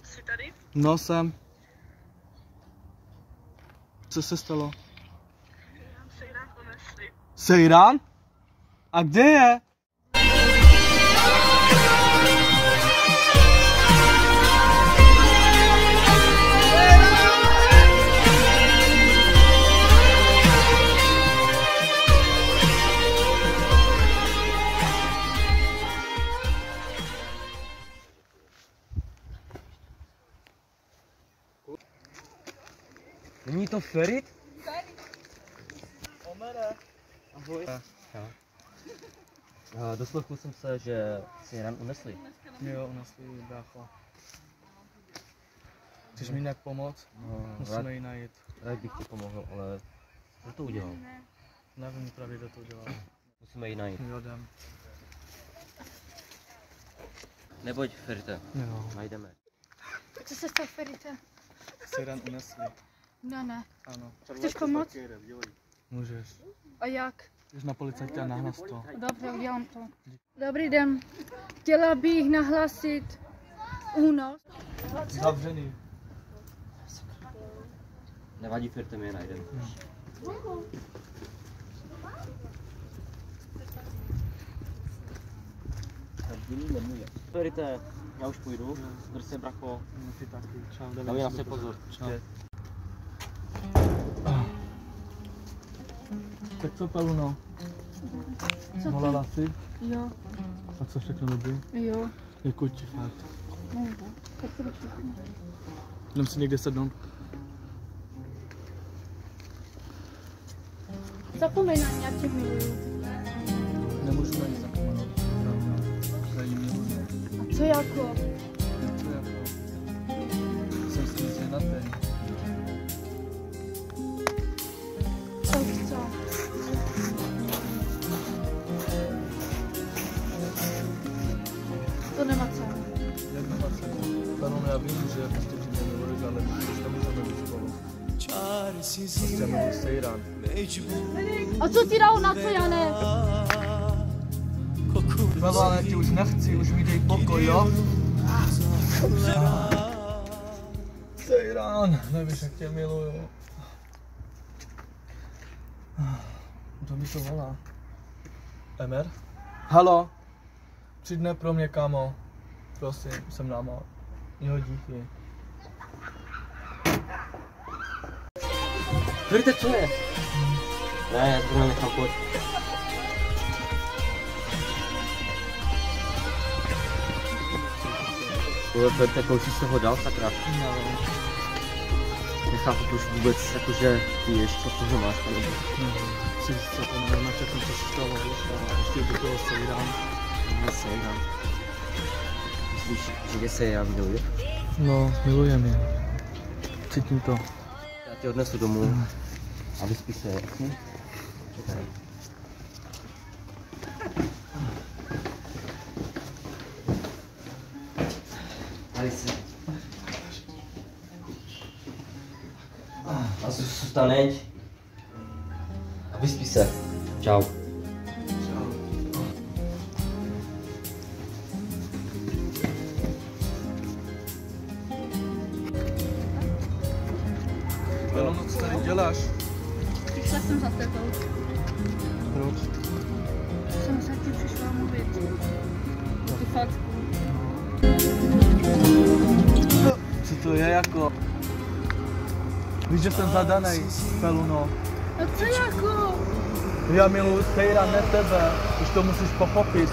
Jsi tady? No, jsem. Co se stalo? Sejrán unesli. Sejrán? A kde je? Není to Ferit? Omere. Ahoj. Doslechl jsem se, že Sejrán unesli. Jo, unesli brácho. Chceš mi nějak pomoct? No, Musíme ji najít. rád bych ti pomohl, ale kdo to udělal? Nevím právě, kdo to dělá. Musíme ji najít. Jo, jdem. Nebojď, Ferite, Jo. najdeme. Co se stalo, Ferite? Sejrán unesli. No ne. Ano. Chceš pomoct? Můžeš. A jak? Jdeš na policajta a nahlas to. Dobře, udělám to. Dobrý den. Chtěla bych nahlásit únos. Zavřený. Nevadí, Ferite, my je najdeme. Ferite, já už půjdu. Drž se, bracho. No, ty taky. Čau, Dávej na sebe pozor. Čau. Tak co, Peluno? Co Volala jsi? Jo, A co všechno dobrý? jo. Děkuji ti fakt. Tak to všechno. Jdem si někde sednout. Zapomeň na mě, já tě miluju. Nemůžu na ní zapomenout. Pravda. Já jí miluji. A co jako? Co jako? Jsem s ní zvědatý. Co chce? To nemá cenu. Jak nemá cenu? Peluno, já vím, že prostě ti nemiluješ, ale už nemůžeme být spolu. Prostě miluji Sejrán. A co ti dal, na co já ne? Baba, já ti už nechci, už mi dej pokoj, jo? Sejrán, nevíš, jak tě miluju. Kdo mi to volá? Emer? Halo? Přijď pro mě, kámo. Prosím, jsem náma. Jo, díky. Ferite, co je? Ne, já to nechám, pojď. Tohle Ferite, kolik jsi se ho dal, sakra? Nevím. Nechápu to už vůbec, jakože ty ješ, co toho máš, pane. Chci se pomenout na všechno, co se stalo, víš, a ještě do toho Sejrán. Ne, Sejrán. Myslíš, že tě Sejrán miluje? No, miluje mě. Cítím to. Já tě odnesu domů a vyspí se, jasně? Čekaj. Tady si. A zůstaneď. A vyspí se. Čau. Peluno, co tady děláš? Přišla jsem za tebou. Proč? Jsem se ti přišla mluvit. Ty fakt. Co to je jako? Víš, že jsem zadanej, Peluno. A co jako? Já miluji Sejrán, ne tebe. Už to musíš pochopit.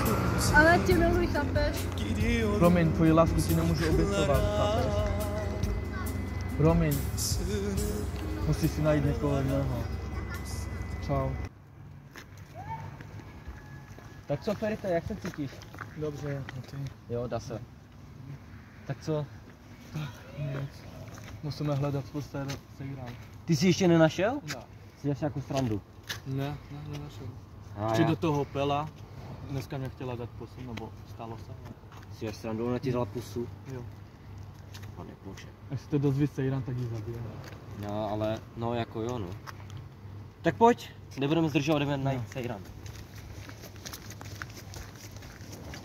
Ale tě miluji, chápeš? Promiň, tvoji lásku ti nemůžu obětovat, chápeš? Promiň. Musíš si najít někoho jiného. Čau. Tak co, Ferite, jak se cítíš? Dobře, a ty? Jo, dá se. Tak co? Nic. Musíme hledat svůj Sejran. Ty jsi ještě nenašel? Ne. Jsi až jako srandu. Ne, nenašel. A Ještě já. do toho Pela. Dneska mě chtěla dát pusu, nebo stalo se. Jsi až srandu, ona ti dala pusu. Jo. Pane bože. Až se dozví Sejran, tak ji zabije. No, ale, no jako jo, no. Tak pojď, nebudeme zdržovat, jdeme najít Sejran.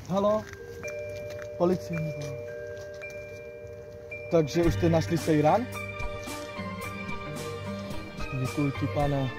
Halo? Policii. Takže už jste našli Sejran? Děkuji ti, pane.